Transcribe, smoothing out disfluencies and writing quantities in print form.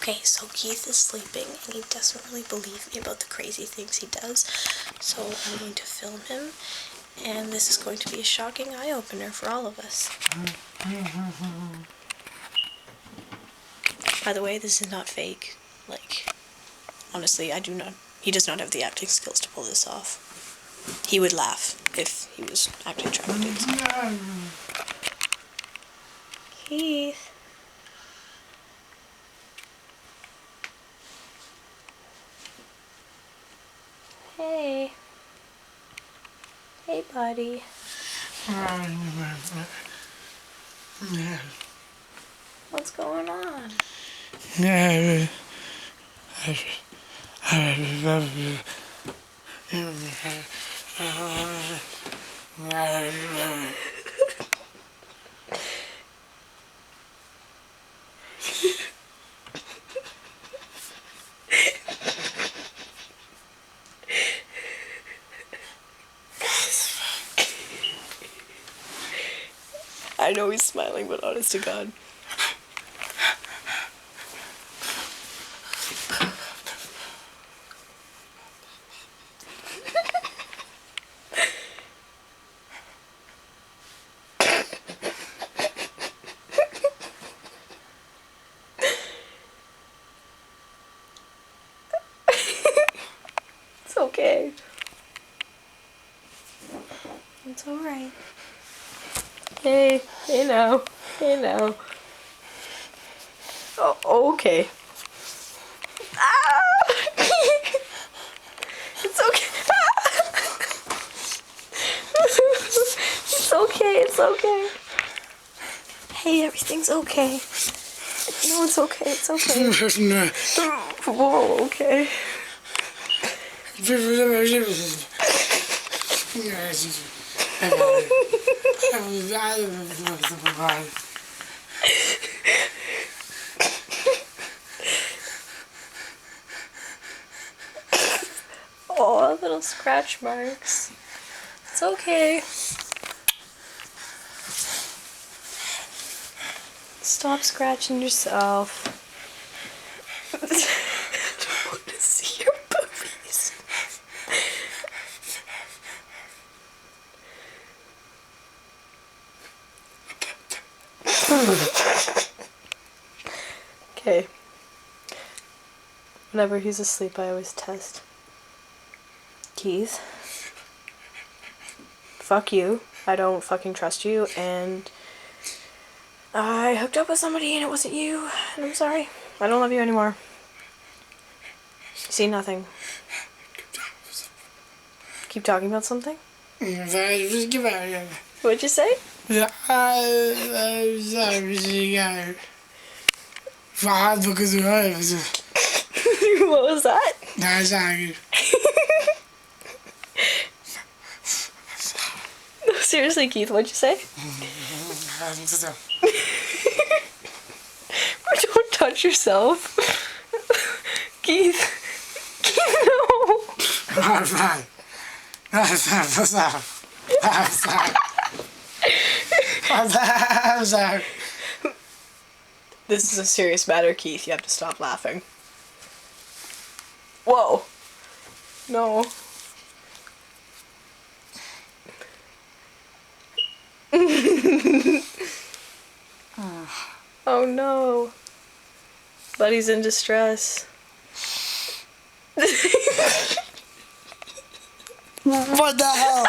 Okay, so Keith is sleeping and he doesn't really believe me about the crazy things he does. So I'm going to film him, and this is going to be a shocking eye-opener for all of us. By the way, this is not fake. Like, honestly, he does not have the acting skills to pull this off. He would laugh if he was actually trying to do this. Keith. Hey. Hey, buddy. What's going on? I know he's smiling, but honest to God. It's okay. It's alright. Hey now. Hey now. Oh, okay. Ah! It's okay. It's okay, it's okay. Hey, everything's okay. No, it's okay, it's okay. Whoa, okay. Oh, little scratch marks. It's okay. Stop scratching yourself. I don't want to see your puppies. Okay. Whenever he's asleep, I always test. Keith. Fuck you. I don't fucking trust you, and I hooked up with somebody and it wasn't you, and I'm sorry. I don't love you anymore. See nothing. Keep talking about something? What'd you say? What was that? No, seriously, Keith, what'd you say? Don't touch yourself. Keith. Keith, no. This is a serious matter, Keith. You have to stop laughing. Whoa. No. Oh no. Buddy's in distress. What the hell?